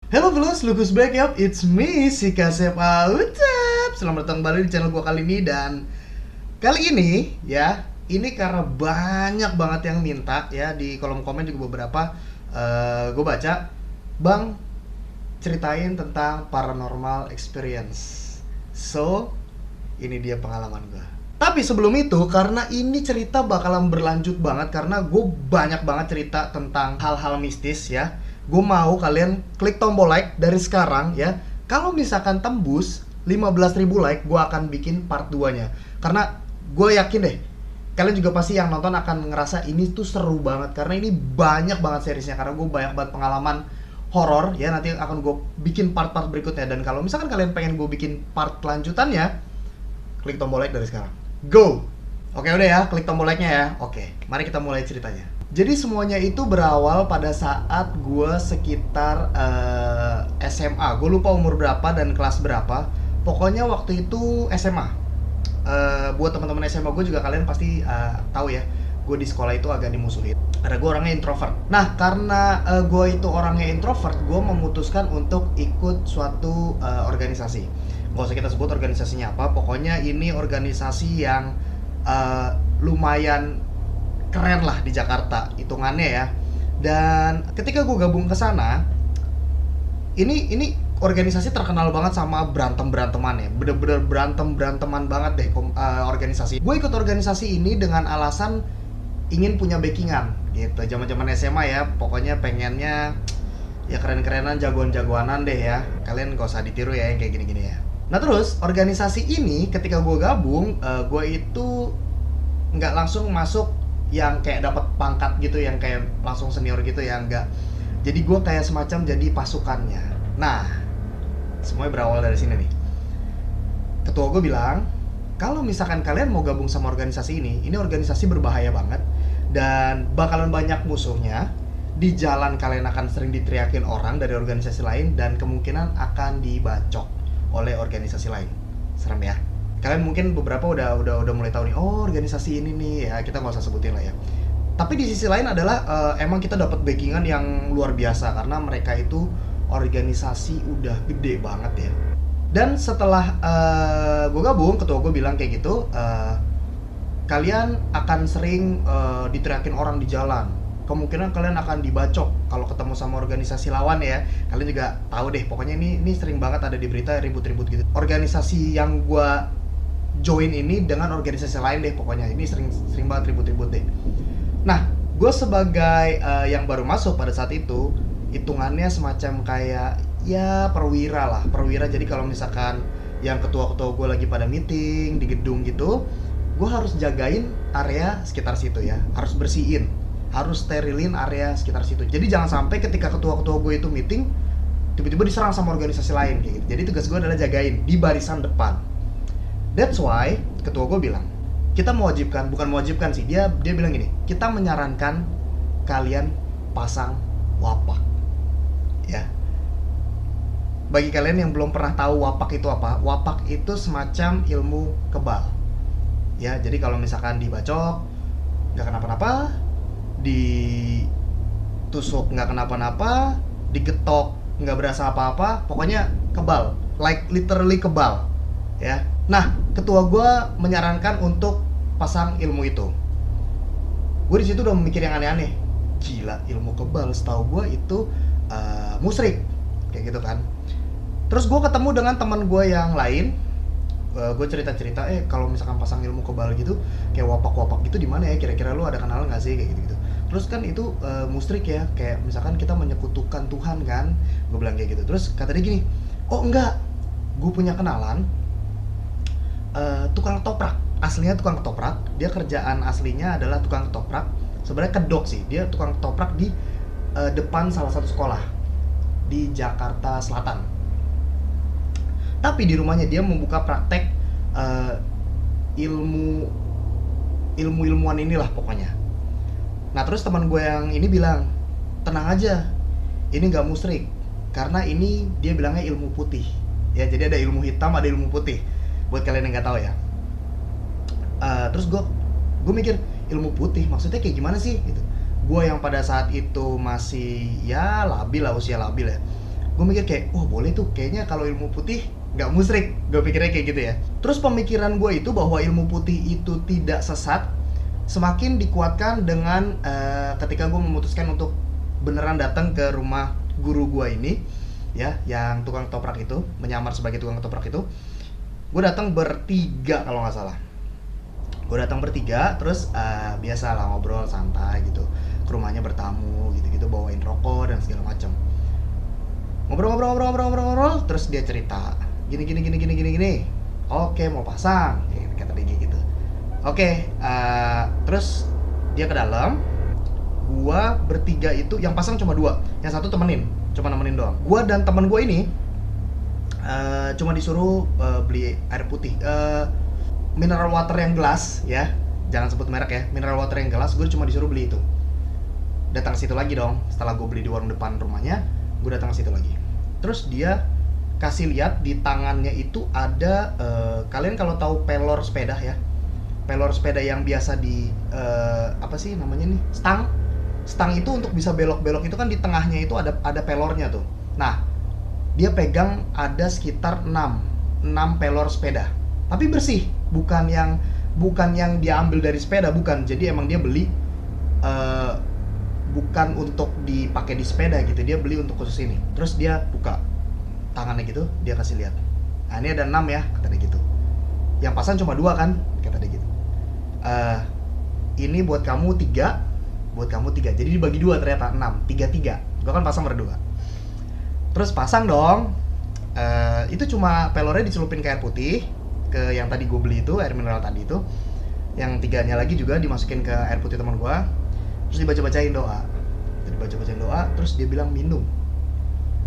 Hello fellas, look who's back up, it's me, si Kasep Autab. Selamat datang kembali di channel gua kali ini. Dan kali ini ya, ini karena banyak banget yang minta ya, di kolom komen juga beberapa gue baca, Bang, ceritain tentang paranormal experience. So, ini dia pengalaman gue. Tapi sebelum itu, karena ini cerita bakalan berlanjut banget, karena gue banyak banget cerita tentang hal-hal mistis ya, gue mau kalian klik tombol like dari sekarang ya. Kalau misalkan tembus 15.000 like, gue akan bikin part 2 nya. Karena gue yakin deh, kalian juga pasti yang nonton akan ngerasa ini tuh seru banget. Karena ini banyak banget seriesnya, karena gue banyak banget pengalaman horor ya. Nanti akan gue bikin part-part berikutnya. Dan kalau misalkan kalian pengen gue bikin part lanjutannya, klik tombol like dari sekarang. Go! Oke udah ya, klik tombol like-nya ya. Oke, mari kita mulai ceritanya. Jadi semuanya itu berawal pada saat gue sekitar SMA. Gue lupa umur berapa dan kelas berapa. Pokoknya waktu itu SMA. Buat teman-teman SMA gue juga, kalian pasti tahu ya, gue di sekolah itu agak dimusuhin karena gue orangnya introvert. Nah, karena gue itu orangnya introvert, gue memutuskan untuk ikut suatu organisasi. Gak usah kita sebut organisasinya apa, pokoknya ini organisasi yang lumayan keren lah di Jakarta hitungannya ya. Dan ketika gue gabung ke sana, ini organisasi terkenal banget sama berantem-beranteman ya. Bener-bener berantem-beranteman banget deh organisasi. Gue ikut organisasi ini dengan alasan ingin punya backingan gitu. Zaman-zaman SMA ya, pokoknya pengennya ya keren-kerenan, jagoan-jagoanan deh ya. Kalian gak usah ditiru ya yang kayak gini-gini ya. Nah terus organisasi ini ketika gue gabung, gue itu nggak langsung masuk yang kayak dapat pangkat gitu, yang kayak langsung senior gitu ya, enggak. Jadi gue kayak semacam jadi pasukannya. Nah, semuanya berawal dari sini nih. Ketua gue bilang, kalau misalkan kalian mau gabung sama organisasi ini organisasi berbahaya banget dan bakalan banyak musuhnya. Di jalan kalian akan sering diteriakin orang dari organisasi lain dan kemungkinan akan dibacok oleh organisasi lain. Serem ya. Kalian mungkin beberapa udah mulai tahu nih, oh organisasi ini nih ya, kita nggak usah sebutin lah ya. Tapi di sisi lain adalah emang kita dapat backingan yang luar biasa karena mereka itu organisasi udah gede banget ya. Dan setelah gue gabung, ketua gue bilang kayak gitu, kalian akan sering diteriakin orang di jalan. Kemungkinan kalian akan dibacok kalau ketemu sama organisasi lawan ya. Kalian juga tahu deh, pokoknya ini sering banget ada di berita ribut-ribut gitu. Organisasi yang gue join ini dengan organisasi lain deh, pokoknya ini sering banget ribut-ribut deh. Nah, gue sebagai yang baru masuk pada saat itu, hitungannya semacam kayak ya perwira. Jadi kalau misalkan yang ketua-ketua gue lagi pada meeting di gedung gitu, gue harus jagain area sekitar situ ya, harus bersihin, harus sterilin area sekitar situ. Jadi jangan sampai ketika ketua-ketua gue itu meeting tiba-tiba diserang sama organisasi lain kayak gitu. Jadi tugas gue adalah jagain di barisan depan. That's why ketua gue bilang, kita bukan mewajibkan sih, dia bilang gini, kita menyarankan kalian pasang wapak ya. Bagi kalian yang belum pernah tahu wapak itu apa, wapak itu semacam ilmu kebal ya. Jadi kalau misalkan dibacok nggak kenapa-napa, ditusuk nggak kenapa-napa, digetok nggak berasa apa-apa, pokoknya kebal, like literally kebal ya. Nah, ketua gue menyarankan untuk pasang ilmu itu. Gue di situ udah mikir yang aneh-aneh. Gila, ilmu kebal, setahu gue itu musrik, kayak gitu kan. Terus gue ketemu dengan teman gue yang lain. Gue cerita-cerita, kalau misalkan pasang ilmu kebal gitu, kayak wapak-wapak gitu di mana ya? Kira-kira lu ada kenalan nggak sih kayak gitu-gitu? Terus kan itu musrik ya, kayak misalkan kita menyekutukan Tuhan kan? Gue bilang kayak gitu. Terus kata dia gini, oh enggak, gue punya kenalan tukang ketoprak. Aslinya tukang ketoprak, dia kerjaan aslinya adalah tukang ketoprak. Sebenarnya kedok sih, dia tukang ketoprak di depan salah satu sekolah di Jakarta Selatan. Tapi di rumahnya dia membuka praktek ilmuwan inilah pokoknya. Nah terus teman gue yang ini bilang, tenang aja, ini nggak musrik, karena ini dia bilangnya ilmu putih ya. Jadi ada ilmu hitam, ada ilmu putih, buat kalian yang nggak tahu ya. Terus gue mikir, ilmu putih maksudnya kayak gimana sih gitu. Gue yang pada saat itu masih ya labil lah, usia labil ya, Gue mikir kayak, wah boleh tuh, kayaknya kalau ilmu putih nggak musyrik, gue pikirnya kayak gitu ya. Terus pemikiran gue itu bahwa ilmu putih itu tidak sesat semakin dikuatkan dengan ketika gue memutuskan untuk beneran datang ke rumah guru gue ini, ya, yang tukang ketoprak itu, menyamar sebagai tukang ketoprak itu. Gue datang bertiga kalau nggak salah. Gue datang bertiga, terus biasa lah ngobrol santai gitu, ke rumahnya bertamu gitu-gitu, bawain rokok dan segala macam. Ngobrol, terus dia cerita gini. Oke, mau pasang, kata dia gitu. Oke, terus dia ke dalam. Gua bertiga itu, yang pasang cuma 2, yang satu cuma nemenin doang. Gua dan temen gua ini cuma disuruh beli air putih, mineral water yang gelas, ya, jangan sebut merek ya, mineral water yang gelas. Gue cuma disuruh beli itu. Datang ke situ lagi dong, setelah gue beli di warung depan rumahnya, gue datang ke situ lagi. Terus dia kasih lihat di tangannya itu ada, kalian kalau tahu pelor sepeda ya, pelor sepeda yang biasa di apa sih namanya nih, stang itu untuk bisa belok-belok itu kan di tengahnya itu ada pelornya tuh. Nah, dia pegang ada sekitar 6 pelor sepeda, tapi bersih, bukan yang dia ambil dari sepeda, bukan. Jadi emang dia beli bukan untuk dipakai di sepeda gitu, dia beli untuk khusus ini. Terus dia buka tangannya gitu, dia kasih lihat, nah ini ada 6 ya, kata dia gitu. Yang pasang cuma 2 kan, kata dia gitu. Ini buat kamu 3, jadi dibagi 2 ternyata, 6, 3. Gua kan pasang berdua. Terus pasang dong. Itu cuma pelornya dicelupin ke air putih, ke yang tadi gue beli itu, air mineral tadi itu. Yang 3-nya lagi juga dimasukin ke air putih teman gue. Terus dibacain doa, terus dia bilang minum,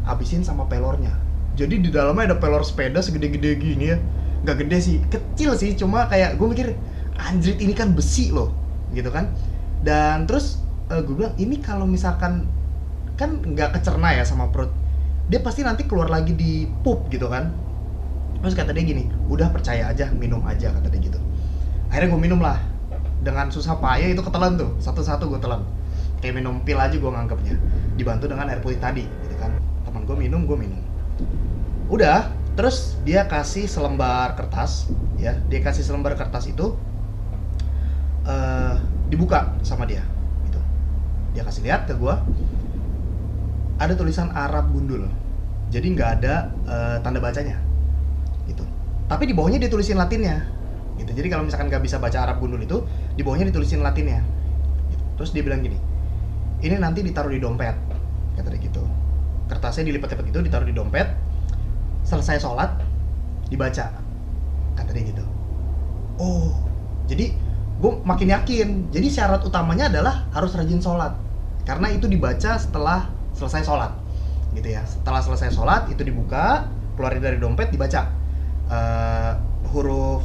habisin sama pelornya. Jadi di dalamnya ada pelor sepeda segede-gede gini ya, nggak gede sih, kecil sih, cuma kayak gue mikir, anjrit ini kan besi loh, gitu kan. Dan terus gue bilang, ini kalau misalkan kan nggak kecerna ya sama perut, dia pasti nanti keluar lagi di pup gitu kan. Terus kata dia gini, udah percaya aja, minum aja, kata dia gitu. Akhirnya gue minum lah, dengan susah payah itu ketelan tuh, satu-satu gue telan, kayak minum pil aja gue nganggapnya, dibantu dengan air putih tadi gitu kan. Teman gue minum, udah. Terus dia kasih selembar kertas, ya, itu dibuka sama dia gitu. Dia kasih lihat ke gue, ada tulisan Arab gundul, jadi nggak ada tanda bacanya gitu, tapi di bawahnya ditulisin Latinnya gitu. Jadi kalau misalkan nggak bisa baca Arab gundul itu, di bawahnya ditulisin Latinnya gitu. Terus dia bilang gini, ini nanti ditaruh di dompet, kata dia gitu. Kertasnya dilipat-lipat gitu, ditaruh di dompet, selesai sholat dibaca, kata dia gitu. Oh, jadi gue makin yakin. Jadi syarat utamanya adalah harus rajin sholat, karena itu dibaca setelah selesai sholat gitu ya. Setelah selesai sholat itu dibuka, keluarin dari dompet, dibaca huruf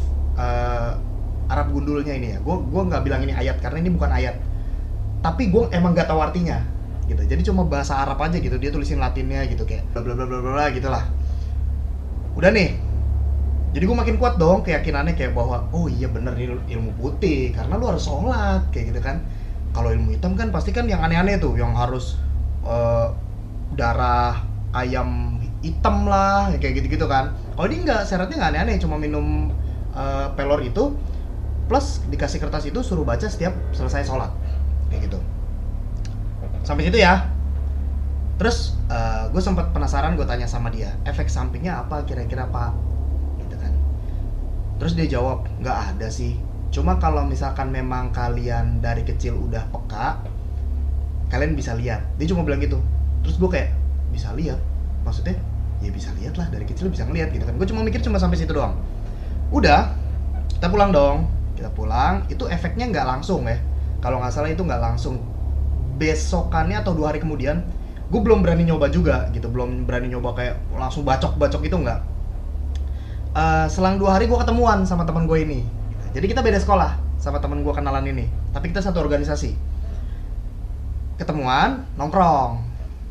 Arab gundulnya ini ya. Gue nggak bilang ini ayat karena ini bukan ayat, tapi gue emang nggak tahu artinya gitu. Jadi cuma bahasa Arab aja gitu, dia tulisin Latinnya gitu, kayak bla bla bla bla bla gitulah. Udah nih, jadi gue makin kuat dong keyakinannya, kayak bahwa oh iya bener nih ilmu putih, karena lu harus sholat kayak gitu kan. Kalau ilmu hitam kan pasti kan yang aneh-aneh tuh, yang harus darah ayam hitam lah, kayak gitu-gitu kan. Kalau ini enggak, syaratnya nggak aneh-aneh, cuma minum pelor itu plus dikasih kertas itu, suruh baca setiap selesai sholat kayak gitu. Sampai situ ya. Terus gue sempat penasaran, gue tanya sama dia, efek sampingnya apa kira-kira Pak gitu kan. Terus dia jawab, nggak ada sih, cuma kalau misalkan memang kalian dari kecil udah peka, kalian bisa lihat. Dia cuma bilang gitu. Terus gue kayak, bisa lihat? Maksudnya? Ya bisa lihat lah, dari kecil bisa ngeliat gitu kan. Gue cuma mikir cuma sampai situ doang. Udah, kita pulang dong. Kita pulang, itu efeknya nggak langsung ya. Kalau nggak salah itu nggak langsung. Besokannya atau 2 hari kemudian, gue belum berani nyoba juga gitu. Belum berani nyoba kayak langsung bacok-bacok gitu, nggak. Selang 2 hari gue ketemuan sama teman gue ini. Jadi kita beda sekolah sama teman gue kenalan ini, tapi kita satu organisasi. Ketemuan, nongkrong.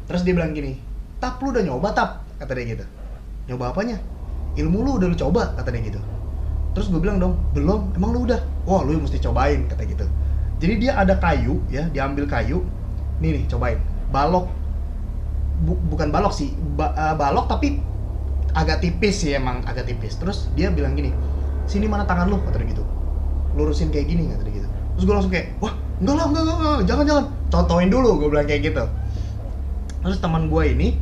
Terus dia bilang gini, Tap, lu udah nyoba Tap? Kata dia gitu. Nyoba apanya? Ilmu lu udah lu coba? Kata dia gitu. Terus gue bilang dong, belum, emang lu udah? Wah, lu mesti cobain, kata gitu. Jadi dia ada kayu ya, diambil kayu. Nih, cobain. Balok bukan balok sih, balok tapi agak tipis sih, emang agak tipis. Terus dia bilang gini, sini mana tangan lu, kata dia gitu, lurusin kayak gini, kata dia gitu. Terus gue langsung kayak, wah enggak lah, enggak, jangan, contohin dulu, gue bilang kayak gitu. Terus teman gue ini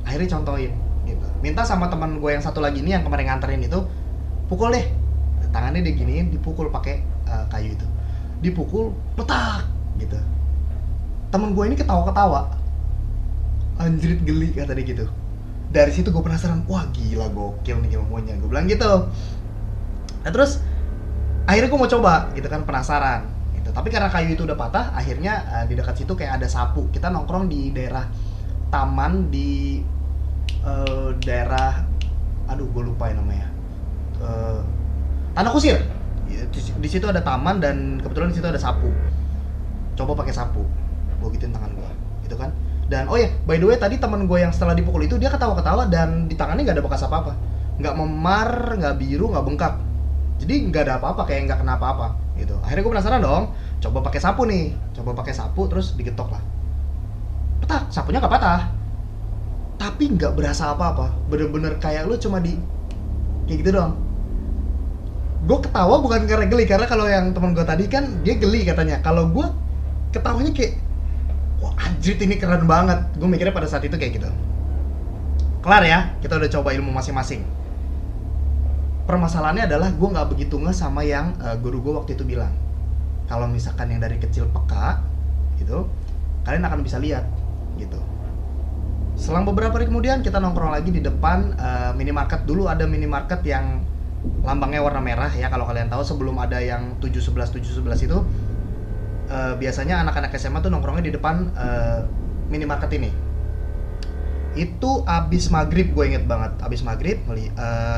akhirnya contohin gitu, minta sama teman gue yang satu lagi ini yang kemarin nganterin itu, pukul deh tangannya, dia giniin, dipukul pakai kayu itu, dipukul petak gitu. Temen gue ini ketawa-ketawa, anjrit geli, kata dia gitu. Dari situ gue penasaran, wah gila gokil nih ilmunya, gue bilang gitu. Nah terus akhirnya gue mau coba gitu kan, penasaran gitu. Tapi karena kayu itu udah patah, akhirnya di dekat situ kayak ada sapu. Kita nongkrong di daerah taman di daerah, aduh gue lupa ya namanya, Tanah Kusir. Di situ ada taman dan kebetulan di situ ada sapu. Coba pakai sapu, gue gituin tangan gue gitu kan. Dan oh ya, by the way tadi teman gue yang setelah dipukul itu dia ketawa-ketawa dan di tangannya nggak ada bekas apa-apa, nggak memar, nggak biru, nggak bengkak. Jadi nggak ada apa-apa, kayak nggak kena apa-apa gitu. Akhirnya gue penasaran dong, coba pakai sapu nih, coba pakai sapu terus digetok lah. Petak, sapunya nggak patah, tapi nggak berasa apa-apa. Bener-bener kayak lu cuma di kayak gitu doang. Gue ketawa bukan karena geli, karena kalau yang teman gue tadi kan dia geli katanya. Kalau gue ketawanya kayak, wah anjir ini keren banget. Gue mikirnya pada saat itu kayak gitu. Kelar ya, kita udah coba ilmu masing-masing. Permasalahannya adalah gue nggak begitu nge sama yang guru gue waktu itu bilang. Kalau misalkan yang dari kecil peka gitu, kalian akan bisa lihat gitu. Selang beberapa hari kemudian kita nongkrong lagi di depan minimarket. Dulu ada minimarket yang lambangnya warna merah ya, kalau kalian tahu. Sebelum ada yang 711 itu biasanya anak-anak SMA tuh nongkrongnya di depan minimarket ini. Itu abis maghrib, gue inget banget, abis maghrib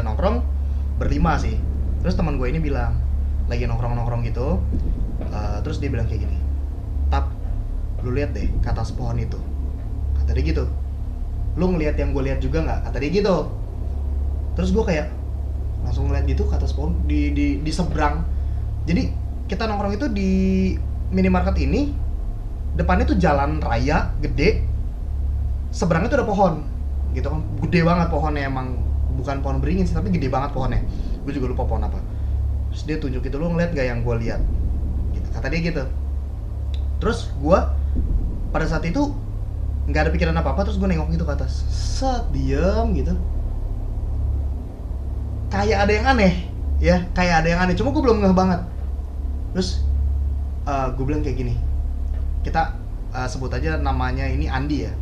nongkrong berlima sih. Terus teman gue ini bilang, lagi nongkrong gitu, terus dia bilang kayak gini, "Tap, lu lihat deh ke atas pohon itu," kata dia gitu. "Lu ngelihat yang gue lihat juga nggak?" kata dia gitu. Terus gue kayak langsung ngeliat gitu ke atas pohon di seberang. Jadi kita nongkrong itu di minimarket ini, depannya tuh jalan raya gede, seberangnya tuh ada pohon gitu kan, gede banget pohonnya, emang bukan pohon beringin sih tapi gede banget pohonnya, gue juga lupa pohon apa. Terus dia tunjuk gitu, "Lu ngeliat gak yang gue lihat?" gitu, kata dia gitu. Terus gue pada saat itu nggak ada pikiran apa-apa, terus gue nengok gitu ke atas, set, diem gitu, kayak ada yang aneh ya, kayak ada yang aneh, cuma gue belum ngeh banget. Terus gue bilang kayak gini, kita sebut aja namanya ini Andi ya,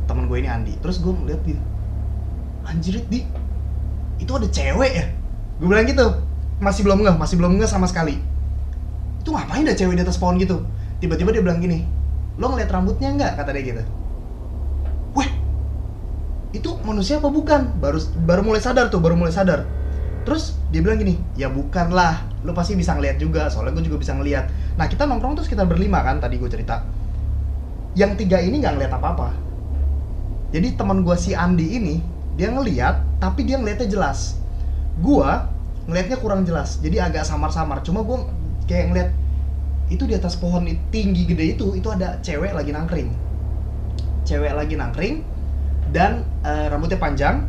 teman gue ini Andi. Terus gue ngeliat gitu, anjir di itu ada cewek ya, gue bilang gitu. Masih belum ngeh sama sekali. Itu ngapain ada cewek di atas pohon gitu? Tiba-tiba dia bilang gini, "Lo ngeliat rambutnya nggak?" kata dia gitu. Weh, itu manusia apa bukan? Baru mulai sadar. Terus dia bilang gini, "Ya bukan lah, lo pasti bisa ngeliat juga, soalnya gue juga bisa ngeliat." Nah kita nongkrong tuh sekitar berlima kan, tadi gue cerita. Yang 3 ini nggak ngeliat apa-apa. Jadi teman gue si Andi ini, dia ngeliat, tapi dia ngeliatnya jelas. Gue ngeliatnya kurang jelas, jadi agak samar-samar. Cuma gue kayak ngeliat itu di atas pohon tinggi gede itu ada cewek lagi nangkring. Dan rambutnya panjang,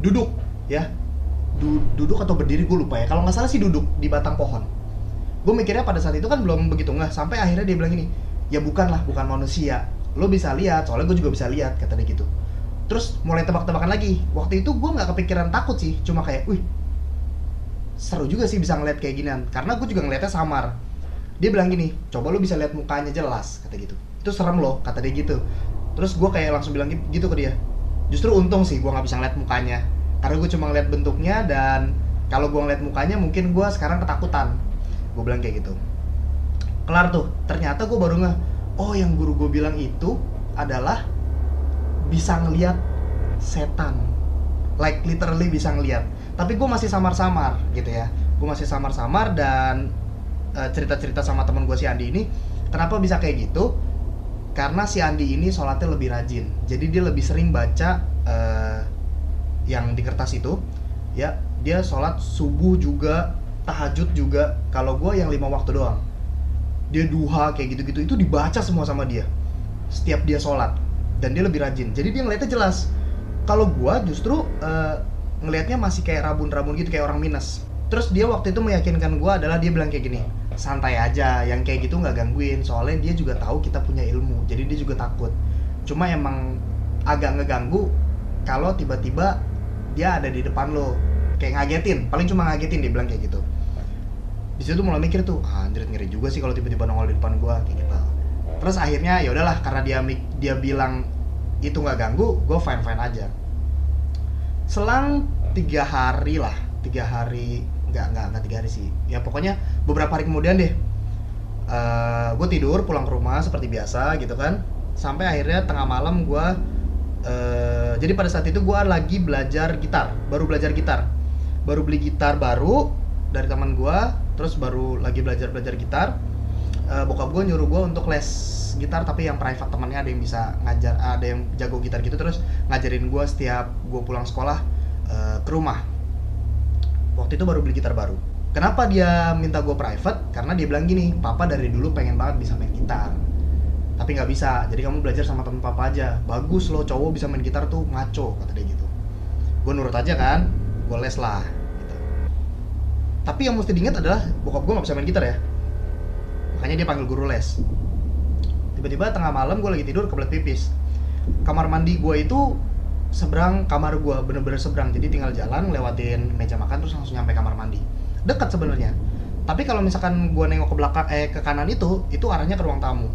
duduk ya, duduk atau berdiri gue lupa ya, kalau nggak salah sih duduk di batang pohon. Gue mikirnya pada saat itu kan belum begitu nggak, sampai akhirnya dia bilang gini, "Ya bukan manusia, lo bisa lihat, soalnya gue juga bisa lihat," kata dia gitu. Terus mulai tebak-tebakan lagi. Waktu itu gue nggak kepikiran takut sih, cuma kayak, wih seru juga sih bisa ngeliat kayak ginian, karena gue juga ngeliatnya samar. Dia bilang gini, "Coba lo bisa lihat mukanya jelas," kata gitu. "Itu serem loh," kata dia gitu. Terus gue kayak langsung bilang gitu ke dia, "Justru untung sih gue nggak bisa ngeliat mukanya, karena gue cuma ngeliat bentuknya, dan kalau gue ngeliat mukanya mungkin gue sekarang ketakutan." Gue bilang kayak gitu. Kelar tuh, ternyata gue baru ngeh, oh yang guru gue bilang itu adalah bisa ngeliat setan, like literally bisa ngeliat. Tapi gue masih samar-samar gitu ya, dan cerita-cerita sama teman gue si Andi ini, kenapa bisa kayak gitu? Karena si Andi ini sholatnya lebih rajin, jadi dia lebih sering baca yang di kertas itu ya. Dia sholat subuh juga, tahajud juga. Kalau gue yang 5 waktu doang. Dia duha kayak gitu-gitu, itu dibaca semua sama dia setiap dia sholat dan dia lebih rajin. Jadi dia ngeliatnya jelas. Kalau gua justru ngelihatnya masih kayak rabun-rabun gitu, kayak orang minus. Terus dia waktu itu meyakinkan gua adalah dia bilang kayak gini, santai aja, yang kayak gitu nggak gangguin, soalnya dia juga tahu kita punya ilmu, jadi dia juga takut. Cuma emang agak ngeganggu kalau tiba-tiba dia ada di depan lo, kayak ngagetin, paling cuma ngagetin, dia bilang kayak gitu. Di situ mulai mikir tuh, anjir ngeri juga sih kalau tiba-tiba nongol di depan gua kayak gitu. Terus akhirnya ya udahlah, karena dia bilang itu nggak ganggu, gue fine aja. Selang 3 hari lah, 3 hari, nggak 3 hari sih, ya pokoknya beberapa hari kemudian deh, gue tidur pulang ke rumah seperti biasa gitu kan, sampai akhirnya tengah malam gue, jadi pada saat itu gue lagi belajar gitar, baru beli gitar baru dari teman gue, terus baru lagi belajar gitar. Bokap gue nyuruh gue untuk les gitar, tapi yang private, temannya ada yang bisa ngajar, ada yang jago gitar gitu, terus ngajarin gue setiap gue pulang sekolah ke rumah. Waktu itu baru beli gitar baru. Kenapa dia minta gue private? Karena dia bilang gini, papa dari dulu pengen banget bisa main gitar, tapi nggak bisa, jadi kamu belajar sama temen papa aja. Bagus loh, cowok bisa main gitar tuh ngaco, kata dia gitu. Gue nurut aja kan, gue les lah gitu. Tapi yang mesti diingat adalah bokap gue nggak bisa main gitar ya, makanya dia panggil guru les. Tiba-tiba tengah malam gue lagi tidur, kebelet pipis. Kamar mandi gue itu seberang kamar gue, bener-bener seberang, jadi tinggal jalan lewatin meja makan terus langsung nyampe kamar mandi. Dekat sebenarnya, tapi kalau misalkan gue nengok ke belakang, ke kanan itu arahnya ke ruang tamu.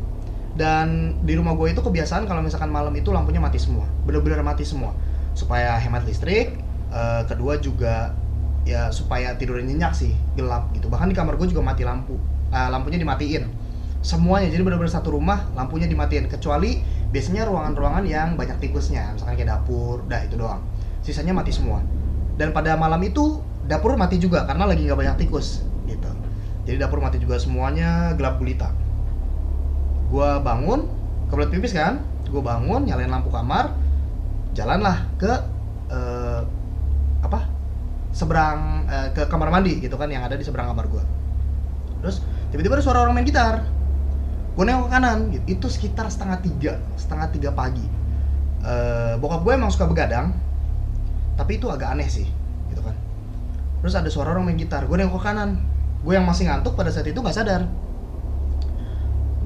Dan di rumah gue itu kebiasaan kalau misalkan malam itu lampunya mati semua, bener-bener mati semua, supaya hemat listrik. Kedua juga ya supaya tidurnya nyenyak sih, gelap gitu. Bahkan di kamar gue juga mati lampu, lampunya dimatiin semuanya, jadi benar-benar satu rumah lampunya dimatiin, kecuali biasanya ruangan-ruangan yang banyak tikusnya, misalkan kayak dapur, itu doang, sisanya mati semua. Dan pada malam itu dapur mati juga karena lagi nggak banyak tikus gitu, jadi dapur mati juga, semuanya gelap gulita. Gua bangun, kebelet pipis kan, gue bangun, nyalain lampu kamar, jalanlah ke seberang, ke kamar mandi gitu kan, yang ada di seberang kamar gue. Terus tiba-tiba ada suara orang main gitar. Gue nengok ke kanan, itu sekitar setengah tiga pagi. Bokap gue emang suka begadang, tapi itu agak aneh sih gitu kan. Terus ada suara orang main gitar, gue nengok ke kanan. Gue yang masih ngantuk pada saat itu nggak sadar.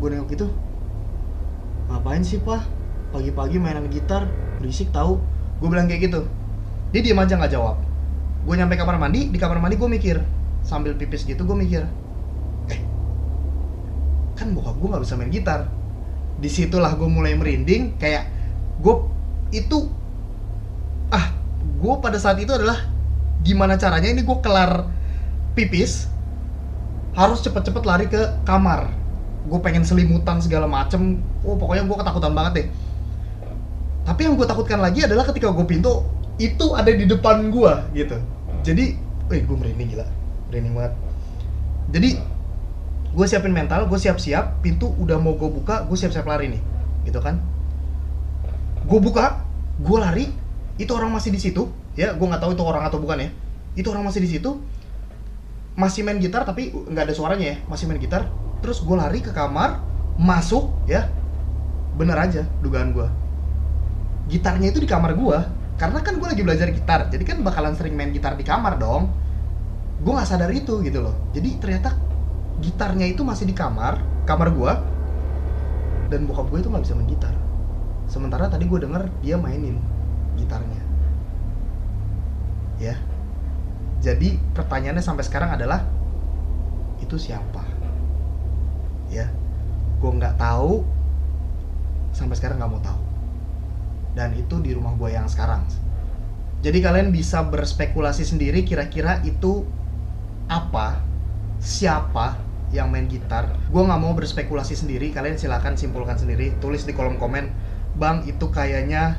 Gue nengok gitu, ngapain sih pak pagi-pagi mainan gitar, berisik tahu. Gue bilang kayak gitu, dia diem aja nggak jawab. Gue nyampe kamar mandi, di kamar mandi gue mikir sambil pipis gitu, gue mikir, kan bokap gue nggak bisa main gitar. Disitulah gue mulai merinding, kayak gue pada saat itu adalah gimana caranya ini gue kelar pipis harus cepet-cepet lari ke kamar. Gue pengen selimutan segala macem, pokoknya gue ketakutan banget deh. Tapi yang gue takutkan lagi adalah ketika gue pintu itu ada di depan gue gitu. Jadi, gue merinding gila, merinding banget. Jadi gue siapin mental, gue siap-siap, pintu udah mau gue buka, gue siap-siap lari nih, gitu kan. Gue buka, gue lari, itu orang masih di situ, ya, gue nggak tahu itu orang atau bukan ya. Itu orang masih di situ, masih main gitar tapi nggak ada suaranya ya, masih main gitar. Terus gue lari ke kamar, masuk, ya, bener aja dugaan gue. Gitarnya itu di kamar gue, karena kan gue lagi belajar gitar, jadi kan bakalan sering main gitar di kamar dong. Gue nggak sadar itu gitu loh. Jadi ternyata gitarnya itu masih di kamar gua, dan bokap gue itu nggak bisa main gitar. Sementara tadi gue denger dia mainin gitarnya, ya. Jadi pertanyaannya sampai sekarang adalah, itu siapa? Ya, gue nggak tahu, sampai sekarang nggak mau tahu. Dan itu di rumah gue yang sekarang. Jadi kalian bisa berspekulasi sendiri, kira-kira itu apa, siapa yang main gitar. Gue nggak mau berspekulasi sendiri, kalian silakan simpulkan sendiri, tulis di kolom komen, bang itu kayaknya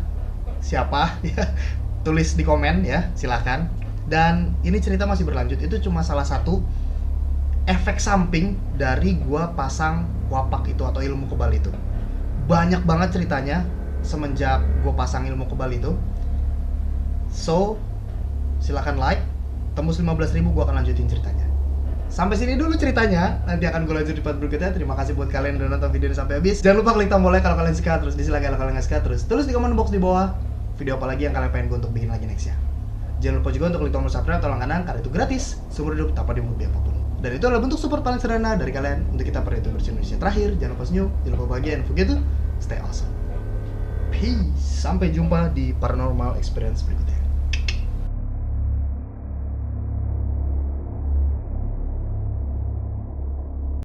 siapa ya, tulis di komen ya, silakan. Dan ini cerita masih berlanjut, itu cuma salah satu efek samping dari gue pasang wapak itu atau ilmu kebal itu. Banyak banget ceritanya semenjak gue pasang ilmu kebal itu. So silakan like, tembus 15.000 gue akan lanjutin ceritanya. Sampai sini dulu ceritanya, nanti akan gue lanjut di part berikutnya. Terima kasih buat kalian yang udah nonton video ini sampai habis. Jangan lupa klik tombol like kalau kalian suka, terus dislike kalau kalian nggak suka, terus tulis di komen box di bawah video apa lagi yang kalian pengen gue untuk bikin lagi next ya. Jangan lupa juga untuk klik tombol subscribe atau langganan, karena itu gratis, seumur hidup tanpa dimungut biaya apapun. Dan itu adalah bentuk support paling sederhana dari kalian untuk kita per YouTuber Indonesia. Terakhir, jangan lupa senyum, jangan lupa bahagia, and forget to stay awesome. Peace. Sampai jumpa di Paranormal Experience berikutnya.